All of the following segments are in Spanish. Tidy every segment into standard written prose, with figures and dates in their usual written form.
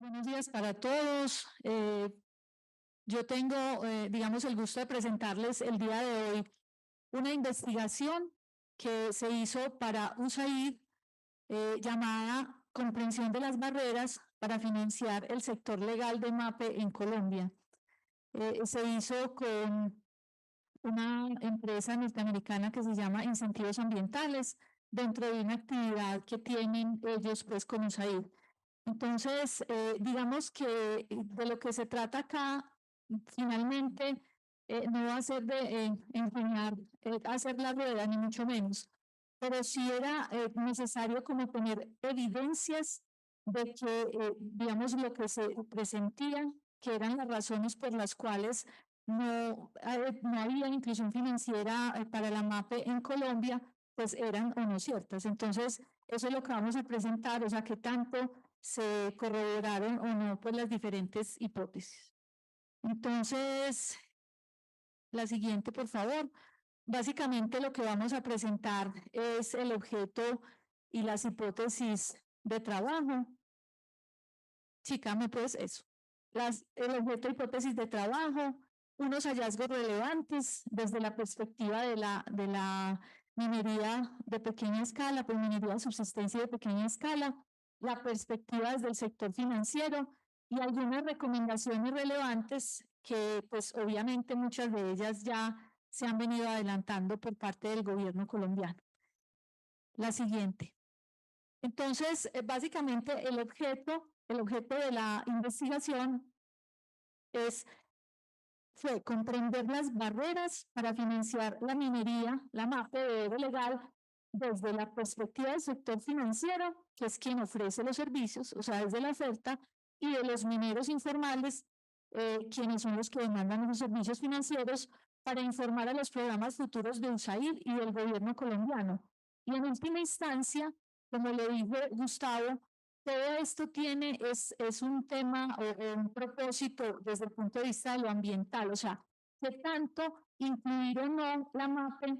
Buenos días para todos. Yo tengo, digamos, el gusto de presentarles el día de hoy una investigación que se hizo para USAID llamada Comprensión de las barreras para financiar el sector legal de MAPE en Colombia. Se hizo con una empresa norteamericana que se llama Incentivos Ambientales dentro de una actividad que tienen ellos pues con USAID. Entonces, digamos que de lo que se trata acá, finalmente, no va a ser de enseñar hacer la rueda, ni mucho menos, pero sí era necesario como tener evidencias de que, digamos, lo que se presentía, que eran las razones por las cuales no había inclusión financiera para la MAPE en Colombia, pues eran o no ciertas. Entonces, eso es lo que vamos a presentar, o sea, que tanto se corroboraron o no pues las diferentes hipótesis. Entonces, la siguiente, por favor. Básicamente lo que vamos a presentar es el objeto y las hipótesis de trabajo. Chicame, pues eso. El objeto y hipótesis de trabajo, unos hallazgos relevantes desde la perspectiva de la minería de pequeña escala, pues minería de subsistencia de pequeña escala, la perspectiva desde el sector financiero y algunas recomendaciones relevantes que pues obviamente muchas de ellas ya se han venido adelantando por parte del gobierno colombiano. La siguiente. Entonces, básicamente el objeto de la investigación fue comprender las barreras para financiar la minería, la MAPE de oro legal, desde la perspectiva del sector financiero, que es quien ofrece los servicios, o sea, desde la oferta, y de los mineros informales, quienes son los que demandan los servicios financieros, para informar a los programas futuros de USAID y del gobierno colombiano. Y en última instancia, como le dijo Gustavo, todo esto es un tema o un propósito desde el punto de vista de lo ambiental, o sea, qué tanto incluir o no la MAPE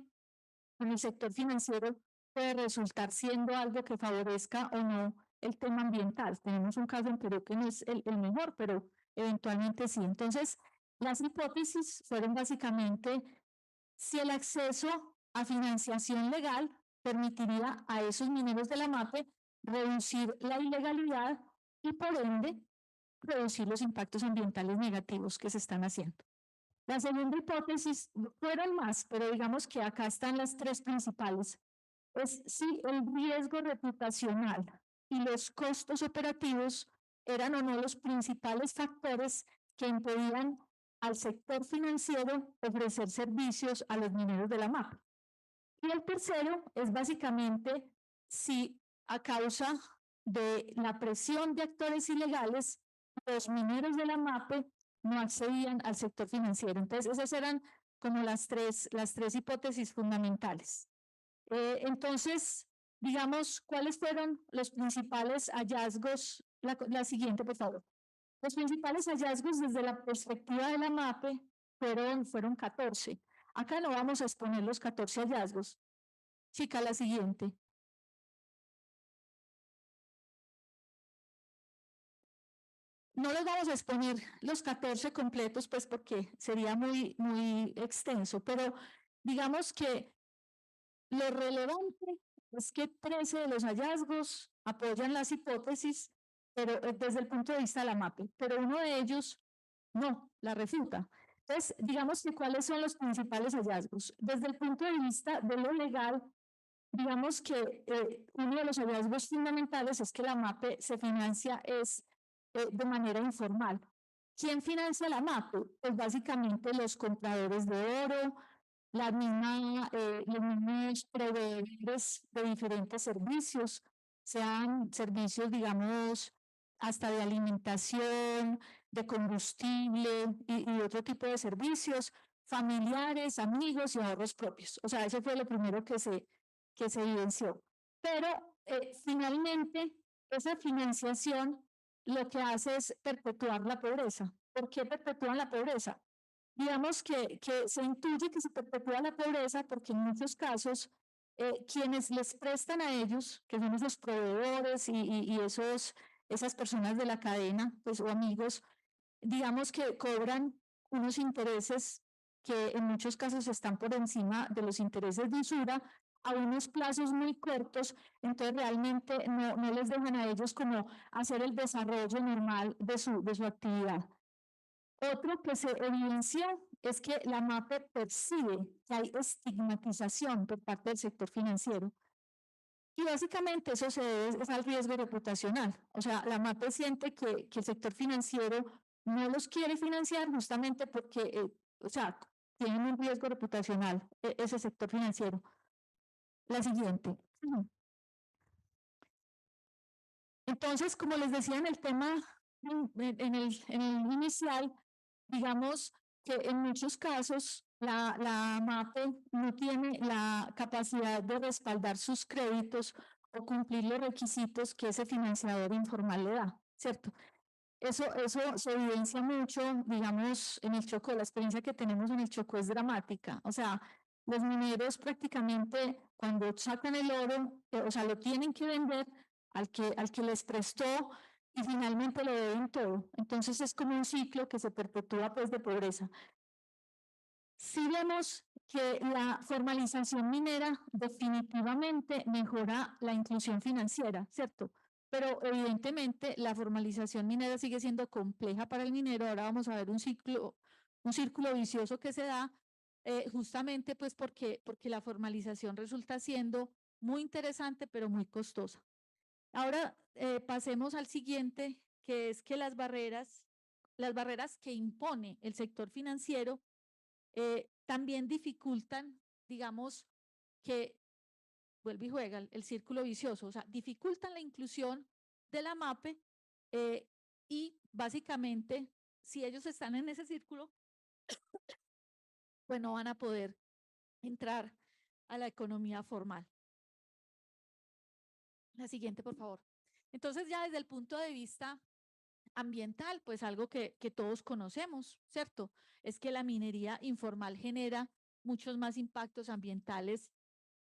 en el sector financiero puede resultar siendo algo que favorezca o no el tema ambiental. Tenemos un caso en Perú que no es el mejor, pero eventualmente sí. Entonces, las hipótesis fueron básicamente si el acceso a financiación legal permitiría a esos mineros de la MAPE reducir la ilegalidad y por ende reducir los impactos ambientales negativos que se están haciendo. La segunda hipótesis fueron más, pero digamos que acá están las tres principales. Es si el riesgo reputacional y los costos operativos eran o no los principales factores que impedían al sector financiero ofrecer servicios a los mineros de la MAPE. Y el tercero es básicamente si a causa de la presión de actores ilegales, los mineros de la MAPE no accedían al sector financiero. Entonces, esas eran como las tres hipótesis fundamentales. Entonces, digamos, ¿cuáles fueron los principales hallazgos? La siguiente, por favor. Los principales hallazgos desde la perspectiva de la MAPE fueron 14. Acá no vamos a exponer los 14 hallazgos. Chica, la siguiente. No los vamos a exponer los 14 completos, pues porque sería muy extenso, pero digamos que lo relevante es que 13 de los hallazgos apoyan las hipótesis, pero desde el punto de vista de la MAPE, pero uno de ellos no, la refuta. Entonces, digamos que cuáles son los principales hallazgos. Desde el punto de vista de lo legal, digamos que uno de los hallazgos fundamentales es que la MAPE se financia de manera informal. ¿Quién financia la MAPE? Pues básicamente los compradores de oro, los mismos proveedores de diferentes servicios, sean servicios, digamos, hasta de alimentación, de combustible y otro tipo de servicios, familiares, amigos y ahorros propios. O sea, eso fue lo primero que se evidenció. Pero finalmente, esa financiación lo que hace es perpetuar la pobreza. ¿Por qué perpetúan la pobreza? Digamos que se intuye que se perpetúa la pobreza porque en muchos casos quienes les prestan a ellos, que son esos proveedores y esos esas personas de la cadena, pues, o amigos, digamos que cobran unos intereses que en muchos casos están por encima de los intereses de usura a unos plazos muy cortos, entonces realmente no les dejan a ellos como hacer el desarrollo normal de su actividad. Otro que se evidencia es que la MAPE percibe que hay estigmatización por parte del sector financiero y básicamente eso se debe es al riesgo reputacional. O sea, la MAPE siente que el sector financiero no los quiere financiar justamente porque, o sea, tienen un riesgo reputacional ese sector financiero. La siguiente. Entonces, como les decía en el tema, en el inicial, digamos que en muchos casos la MAPE no tiene la capacidad de respaldar sus créditos o cumplir los requisitos que ese financiador informal le da, ¿cierto? Eso se evidencia mucho, digamos, en el Chocó. La experiencia que tenemos en el Chocó es dramática. O sea, los mineros prácticamente cuando sacan el oro, o sea, lo tienen que vender al que les prestó y finalmente lo deben todo. Entonces es como un ciclo que se perpetúa pues de pobreza. Sí vemos que la formalización minera definitivamente mejora la inclusión financiera, ¿cierto? Pero evidentemente la formalización minera sigue siendo compleja para el minero. Ahora vamos a ver un círculo vicioso que se da justamente pues porque la formalización resulta siendo muy interesante pero muy costosa. Ahora pasemos al siguiente, que es que las barreras que impone el sector financiero también dificultan, digamos, que vuelve y juega el círculo vicioso, o sea, dificultan la inclusión de la MAPE y básicamente, si ellos están en ese círculo, pues no van a poder entrar a la economía formal. La siguiente, por favor. Entonces, ya desde el punto de vista ambiental, pues algo que todos conocemos, ¿cierto? Es que la minería informal genera muchos más impactos ambientales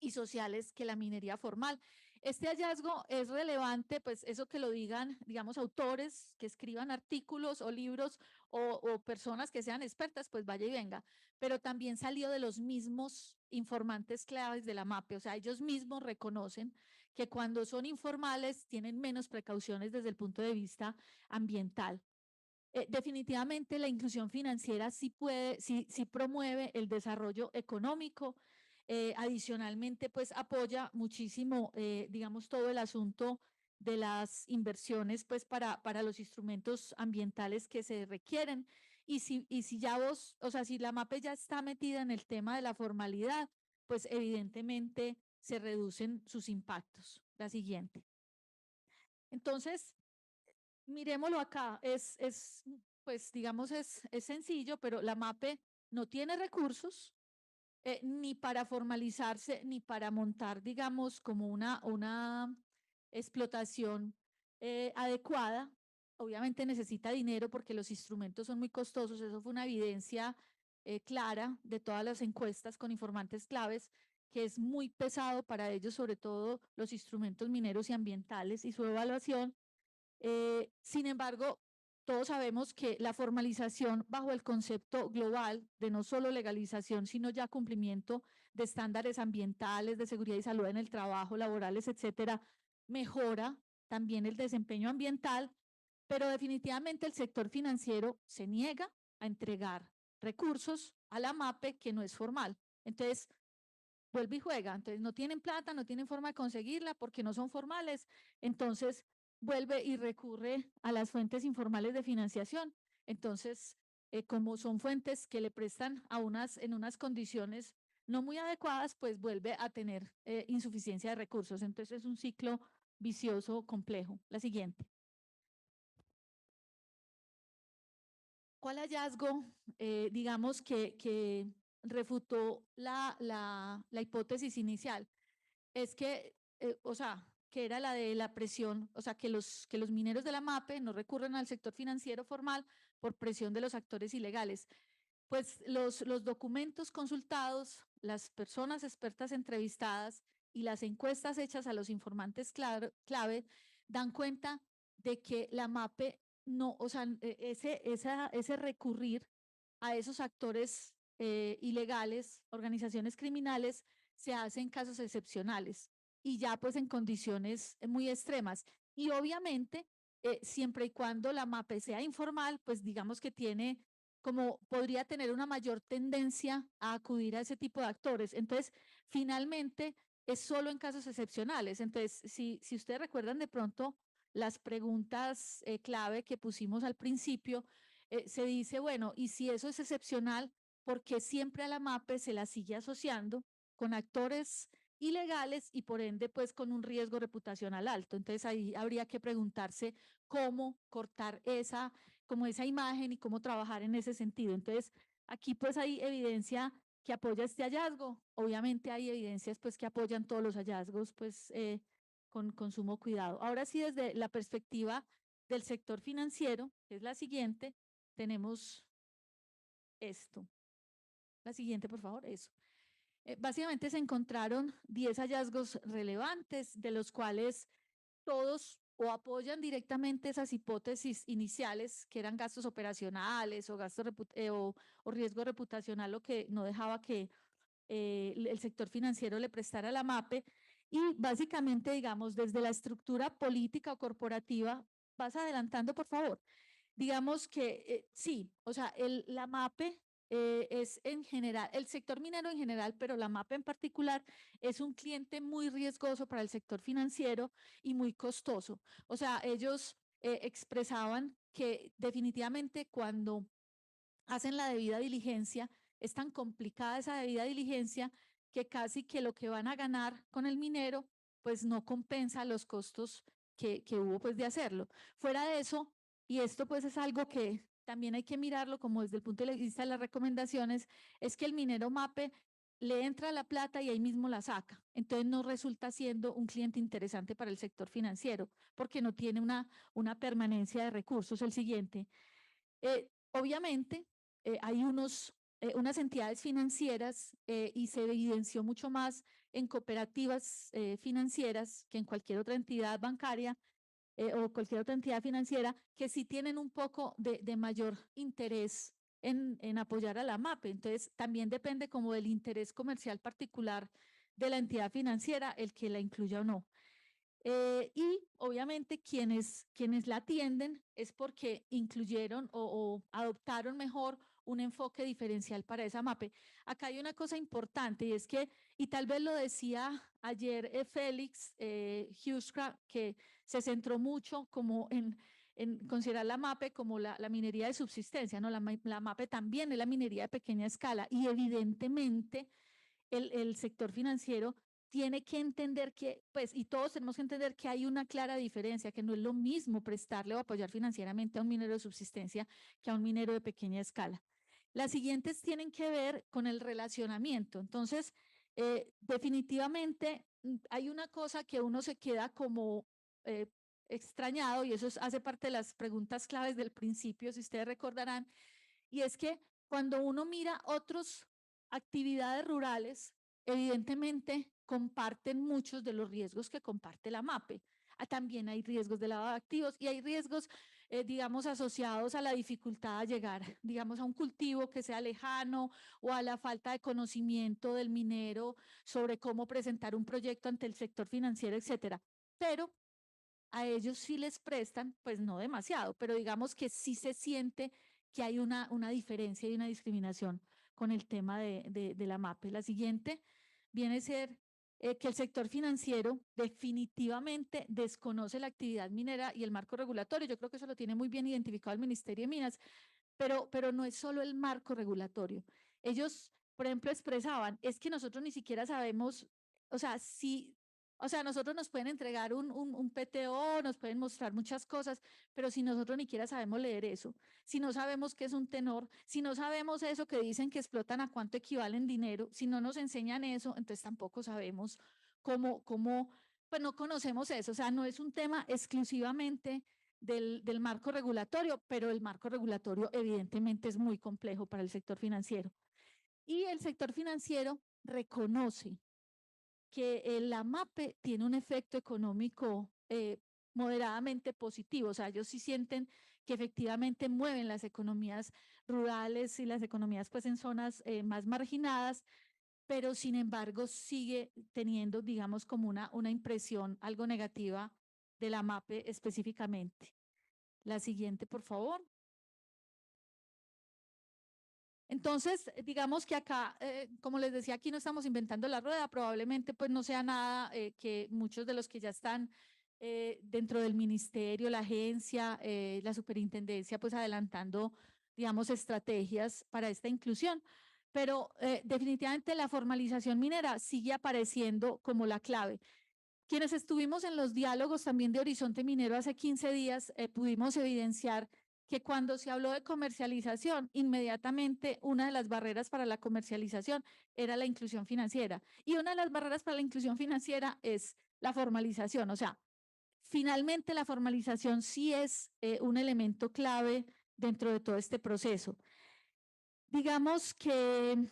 y sociales que la minería formal. Este hallazgo es relevante, pues eso que lo digan, digamos, autores que escriban artículos o libros o personas que sean expertas, pues vaya y venga, pero también salió de los mismos informantes claves de la MAPE, o sea, ellos mismos reconocen que cuando son informales tienen menos precauciones desde el punto de vista ambiental. Definitivamente la inclusión financiera sí promueve el desarrollo económico. Adicionalmente, pues apoya muchísimo, digamos, todo el asunto de las inversiones, pues para los instrumentos ambientales que se requieren. Y si ya vos, o sea, si la MAPE ya está metida en el tema de la formalidad, pues evidentemente se reducen sus impactos. La siguiente. Entonces, miremoslo acá, pues digamos, es sencillo, pero la MAPE no tiene recursos ni para formalizarse, ni para montar, digamos, como una explotación adecuada. Obviamente necesita dinero porque los instrumentos son muy costosos, eso fue una evidencia clara de todas las encuestas con informantes claves, que es muy pesado para ellos, sobre todo los instrumentos mineros y ambientales y su evaluación. Sin embargo, todos sabemos que la formalización bajo el concepto global de no solo legalización, sino ya cumplimiento de estándares ambientales, de seguridad y salud en el trabajo, laborales, etcétera, mejora también el desempeño ambiental, pero definitivamente el sector financiero se niega a entregar recursos a la MAPE que no es formal. Entonces, vuelve y juega. Entonces, no tienen plata, no tienen forma de conseguirla porque no son formales. Entonces, vuelve y recurre a las fuentes informales de financiación. Entonces, como son fuentes que le prestan en unas condiciones no muy adecuadas, pues vuelve a tener insuficiencia de recursos. Entonces, es un ciclo vicioso complejo. La siguiente. ¿Cuál hallazgo, digamos, que refutó la hipótesis inicial? Es que, o sea, que era la de la presión, o sea, que los mineros de la MAPE no recurren al sector financiero formal por presión de los actores ilegales. Pues los documentos consultados, las personas expertas entrevistadas y las encuestas hechas a los informantes clave dan cuenta de que la MAPE no, o sea, ese recurrir a esos actores ilegales, organizaciones criminales, se hace en casos excepcionales y ya pues en condiciones muy extremas. Y obviamente, siempre y cuando la MAPE sea informal, pues digamos que tiene como podría tener una mayor tendencia a acudir a ese tipo de actores. Entonces, finalmente, es solo en casos excepcionales. Entonces, si ustedes recuerdan de pronto las preguntas clave que pusimos al principio, se dice, bueno, y si eso es excepcional, ¿por qué siempre a la MAPE se la sigue asociando con actores ilegales y por ende pues con un riesgo reputacional alto? Entonces ahí habría que preguntarse cómo cortar como esa imagen y cómo trabajar en ese sentido. Entonces aquí pues hay evidencia que apoya este hallazgo. Obviamente hay evidencias pues que apoyan todos los hallazgos pues con sumo cuidado. Ahora sí, desde la perspectiva del sector financiero, que es la siguiente, tenemos esto. La siguiente, por favor, eso. Básicamente se encontraron 10 hallazgos relevantes, de los cuales todos o apoyan directamente esas hipótesis iniciales, que eran gastos operacionales o, o riesgo reputacional, lo que no dejaba que el sector financiero le prestara la MAPE. Y básicamente, digamos, desde la estructura política o corporativa, vas adelantando, por favor. Digamos que sí, o sea, la MAPE es en general, el sector minero en general, pero la MAPE en particular es un cliente muy riesgoso para el sector financiero y muy costoso. O sea, ellos expresaban que definitivamente cuando hacen la debida diligencia, es tan complicada esa debida diligencia que casi que lo que van a ganar con el minero, pues no compensa los costos que hubo pues de hacerlo. Fuera de eso, y esto pues es algo que también hay que mirarlo como desde el punto de vista de las recomendaciones, es que el minero MAPE le entra la plata y ahí mismo la saca. Entonces no resulta siendo un cliente interesante para el sector financiero porque no tiene una permanencia de recursos. El siguiente. Obviamente, hay unas entidades financieras y se evidenció mucho más en cooperativas financieras que en cualquier otra entidad bancaria o cualquier otra entidad financiera que sí tienen un poco de mayor interés en apoyar a la MAPE. Entonces, también depende como del interés comercial particular de la entidad financiera el que la incluya o no. Y obviamente quienes la atienden es porque incluyeron o adoptaron mejor un enfoque diferencial para esa MAPE. Acá hay una cosa importante y es que, y tal vez lo decía ayer Félix Huskra, que se centró mucho como en considerar la MAPE como la minería de subsistencia, ¿no? La MAPE también es la minería de pequeña escala y evidentemente el sector financiero tiene que entender que, pues, y todos tenemos que entender que hay una clara diferencia, que no es lo mismo prestarle o apoyar financieramente a un minero de subsistencia que a un minero de pequeña escala. Las siguientes tienen que ver con el relacionamiento. Entonces, definitivamente hay una cosa que uno se queda como extrañado, y eso hace parte de las preguntas claves del principio, si ustedes recordarán, y es que cuando uno mira otras actividades rurales, evidentemente comparten muchos de los riesgos que comparte la MAPE. También hay riesgos de lavado de activos y hay riesgos, digamos, asociados a la dificultad de llegar, digamos, a un cultivo que sea lejano o a la falta de conocimiento del minero sobre cómo presentar un proyecto ante el sector financiero, etcétera. Pero a ellos sí les prestan, pues no demasiado, pero digamos que sí se siente que hay una diferencia y una discriminación con el tema de la MAPE. La siguiente viene a ser que el sector financiero definitivamente desconoce la actividad minera y el marco regulatorio. Yo creo que eso lo tiene muy bien identificado el Ministerio de Minas, pero no es solo el marco regulatorio. Ellos, por ejemplo, expresaban, es que nosotros ni siquiera sabemos, o sea, si, o sea, nosotros nos pueden entregar un PTO, nos pueden mostrar muchas cosas, pero si nosotros ni siquiera sabemos leer eso, si no sabemos qué es un tenor, si no sabemos eso que dicen que explotan a cuánto equivale en dinero, si no nos enseñan eso, entonces tampoco sabemos pues no conocemos eso, o sea, no es un tema exclusivamente del marco regulatorio, pero el marco regulatorio evidentemente es muy complejo para el sector financiero. Y el sector financiero reconoce que la MAPE tiene un efecto económico moderadamente positivo. O sea, ellos sí sienten que efectivamente mueven las economías rurales y las economías pues en zonas más marginadas, pero sin embargo sigue teniendo, digamos, como una impresión algo negativa de la MAPE específicamente. La siguiente, por favor. Entonces, digamos que acá, como les decía, aquí no estamos inventando la rueda, probablemente pues no sea nada que muchos de los que ya están dentro del ministerio, la agencia, la superintendencia, pues adelantando, digamos, estrategias para esta inclusión. Pero definitivamente la formalización minera sigue apareciendo como la clave. Quienes estuvimos en los diálogos también de Horizonte Minero hace 15 días, pudimos evidenciar que cuando se habló de comercialización, inmediatamente una de las barreras para la comercialización era la inclusión financiera. Y una de las barreras para la inclusión financiera es la formalización. O sea, finalmente la formalización sí es un elemento clave dentro de todo este proceso. Digamos que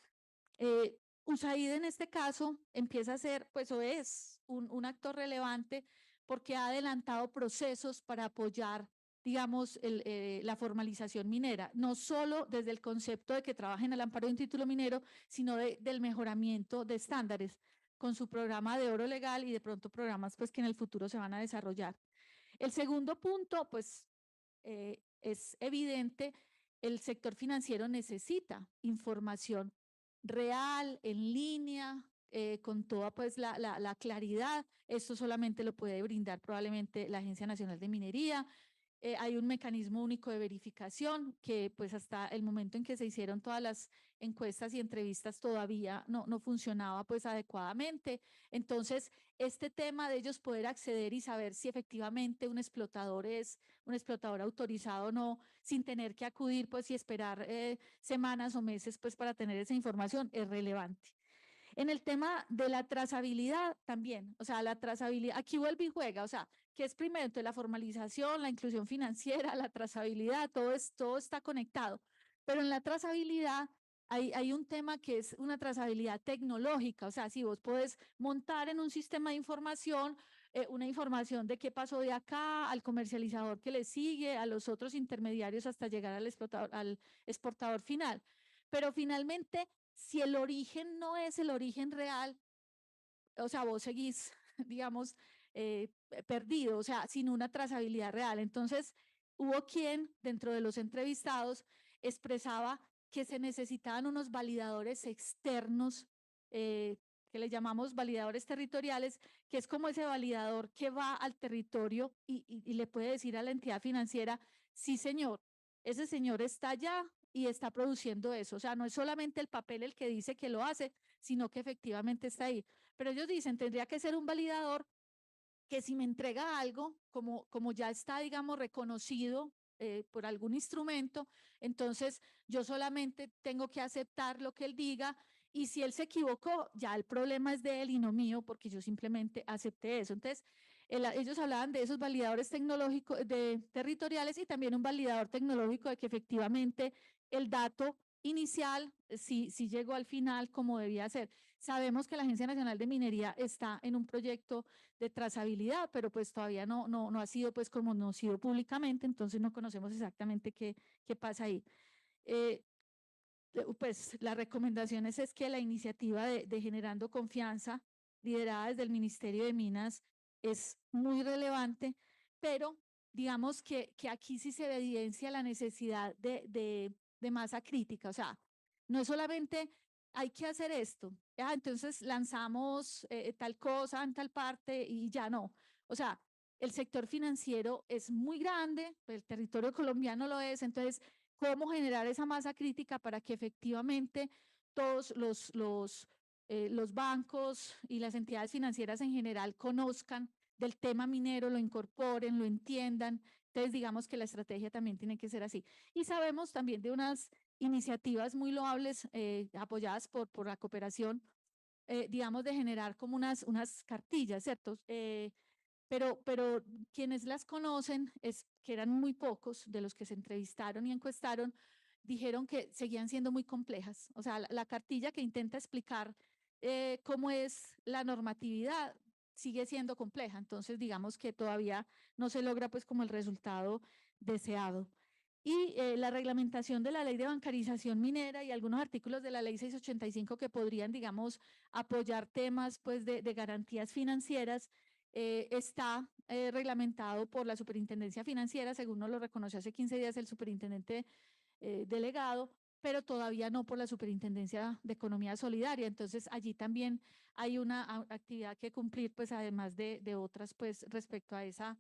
USAID en este caso empieza a ser, pues o es un actor relevante porque ha adelantado procesos para apoyar, digamos, la formalización minera, no solo desde el concepto de que trabajen al amparo de un título minero, sino del mejoramiento de estándares con su programa de oro legal y de pronto programas pues que en el futuro se van a desarrollar. El segundo punto, pues es evidente, el sector financiero necesita información real, en línea, con toda pues la claridad. Esto solamente lo puede brindar probablemente la Agencia Nacional de Minería. Hay un mecanismo único de verificación que pues hasta el momento en que se hicieron todas las encuestas y entrevistas todavía no funcionaba pues adecuadamente. Entonces, este tema de ellos poder acceder y saber si efectivamente un explotador es un explotador autorizado o no, sin tener que acudir pues y esperar semanas o meses pues para tener esa información es relevante. En el tema de la trazabilidad también, o sea, la trazabilidad, aquí vuelve y juega, o sea, ¿qué es primero? Entonces, la formalización, la inclusión financiera, la trazabilidad, todo está conectado. Pero en la trazabilidad hay un tema que es una trazabilidad tecnológica, o sea, si vos podés montar en un sistema de información una información de qué pasó de acá al comercializador que le sigue, a los otros intermediarios hasta llegar al exportador final. Pero finalmente si el origen no es el origen real, o sea, vos seguís, digamos, perdido, o sea, sin una trazabilidad real. Entonces, hubo quien dentro de los entrevistados expresaba que se necesitaban unos validadores externos, que le llamamos validadores territoriales, que es como ese validador que va al territorio y le puede decir a la entidad financiera, sí, señor, ese señor está allá y está produciendo eso. O sea, no es solamente el papel el que dice que lo hace, sino que efectivamente está ahí. Pero ellos dicen, tendría que ser un validador que si me entrega algo, como ya está, digamos, reconocido por algún instrumento, entonces yo solamente tengo que aceptar lo que él diga y si él se equivocó, ya el problema es de él y no mío porque yo simplemente acepté eso. Entonces, ellos hablaban de esos validadores tecnológicos, territoriales y también un validador tecnológico de que efectivamente el dato inicial sí llegó al final como debía ser. Sabemos que la Agencia Nacional de Minería está en un proyecto de trazabilidad, pero pues todavía no ha sido pues como conocido públicamente, entonces no conocemos exactamente qué pasa ahí. Pues las recomendaciones es que la iniciativa de Generando Confianza, liderada desde el Ministerio de Minas, es muy relevante, pero digamos que aquí sí se evidencia la necesidad de masa crítica, o sea, no es solamente hay que hacer esto, entonces lanzamos tal cosa en tal parte y ya no. O sea, el sector financiero es muy grande, el territorio colombiano lo es, entonces cómo generar esa masa crítica para que efectivamente todos los bancos y las entidades financieras en general conozcan del tema minero, lo incorporen, lo entiendan. Entonces, digamos que la estrategia también tiene que ser así. Y sabemos también de unas iniciativas muy loables apoyadas por la cooperación, digamos, de generar como unas cartillas, ¿cierto? Pero quienes las conocen, es que eran muy pocos de los que se entrevistaron y encuestaron, dijeron que seguían siendo muy complejas. O sea, la cartilla que intenta explicar cómo es la normatividad sigue siendo compleja. Entonces, digamos que todavía no se logra pues como el resultado deseado. Y la reglamentación de la ley de bancarización minera y algunos artículos de la ley 685 que podrían, digamos, apoyar temas pues de garantías financieras, está reglamentado por la Superintendencia Financiera, según nos lo reconoció hace 15 días el superintendente delegado, pero todavía no por la Superintendencia de Economía Solidaria. Entonces, allí también hay una actividad que cumplir, pues además de otras, pues respecto a esa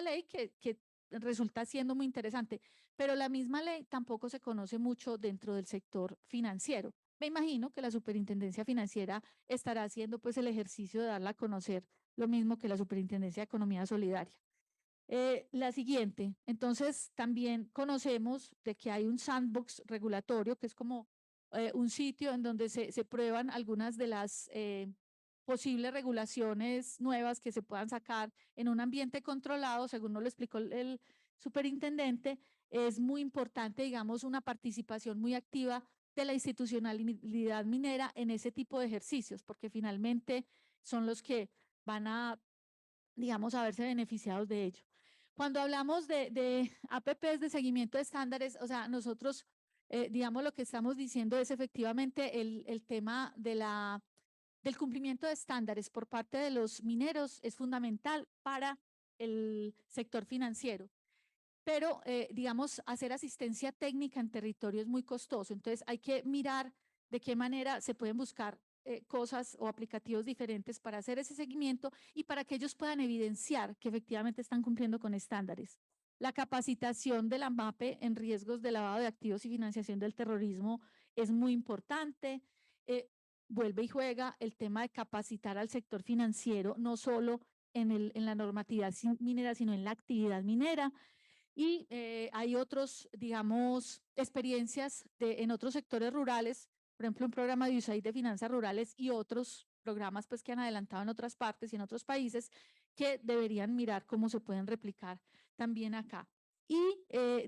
ley que resulta siendo muy interesante. Pero la misma ley tampoco se conoce mucho dentro del sector financiero. Me imagino que la Superintendencia Financiera estará haciendo pues el ejercicio de darla a conocer, lo mismo que la Superintendencia de Economía Solidaria. La siguiente, entonces también conocemos de que hay un sandbox regulatorio, que es como un sitio en donde se prueban algunas de las posibles regulaciones nuevas que se puedan sacar en un ambiente controlado, según nos lo explicó el superintendente. Es muy importante, digamos, una participación muy activa de la institucionalidad minera en ese tipo de ejercicios, porque finalmente son los que van a, digamos, a verse beneficiados de ello. Cuando hablamos de APPs de seguimiento de estándares, o sea, nosotros, digamos, lo que estamos diciendo es efectivamente el tema del cumplimiento de estándares por parte de los mineros es fundamental para el sector financiero. Pero, digamos, hacer asistencia técnica en territorio es muy costoso. Entonces, hay que mirar de qué manera se pueden buscar cosas o aplicativos diferentes para hacer ese seguimiento y para que ellos puedan evidenciar que efectivamente están cumpliendo con estándares. La capacitación de la MAPE en riesgos de lavado de activos y financiación del terrorismo es muy importante. Vuelve y juega el tema de capacitar al sector financiero, no solo en la normatividad minera, sino en la actividad minera. Y hay otros, digamos, experiencias en otros sectores rurales, por ejemplo, un programa de USAID de finanzas rurales y otros programas pues que han adelantado en otras partes y en otros países que deberían mirar cómo se pueden replicar también acá. Y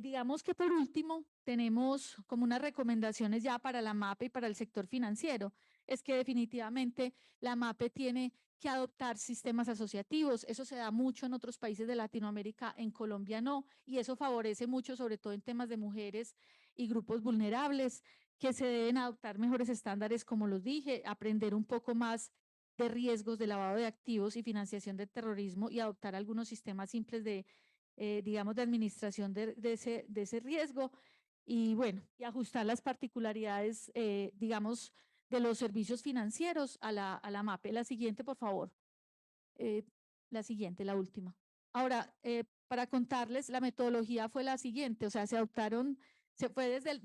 digamos que por último tenemos como unas recomendaciones ya para la MAPE y para el sector financiero. Es que definitivamente la MAPE tiene que adoptar sistemas asociativos. Eso se da mucho en otros países de Latinoamérica, en Colombia no, y eso favorece mucho, sobre todo en temas de mujeres y grupos vulnerables, que se deben adoptar mejores estándares, como los dije, aprender un poco más de riesgos de lavado de activos y financiación del terrorismo y adoptar algunos sistemas simples de, digamos, de administración de ese riesgo y bueno, y ajustar las particularidades, digamos, de los servicios financieros a la MAPE. La siguiente, por favor. La siguiente, la última. Ahora, para contarles, la metodología fue la siguiente, o sea, se adoptaron, se fue desde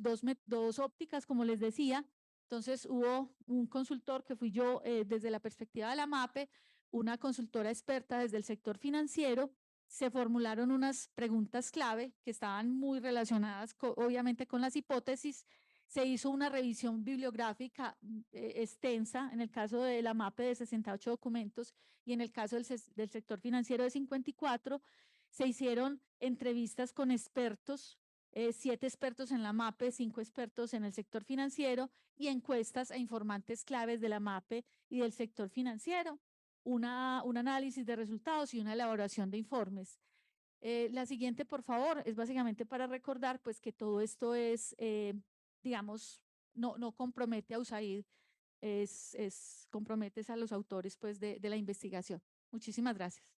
dos ópticas, como les decía. Entonces, hubo un consultor que fui yo desde la perspectiva de la MAPE, una consultora experta desde el sector financiero. Se formularon unas preguntas clave que estaban muy relacionadas, obviamente, con las hipótesis. Se hizo una revisión bibliográfica extensa, en el caso de la MAPE de 68 documentos y en el caso del sector financiero de 54, se hicieron entrevistas con expertos, 7 expertos en la MAPE, 5 expertos en el sector financiero y encuestas a informantes claves de la MAPE y del sector financiero, un análisis de resultados y una elaboración de informes. La siguiente, por favor, es básicamente para recordar pues que todo esto es, digamos, no compromete a USAID, comprometes a los autores pues de la investigación. Muchísimas gracias.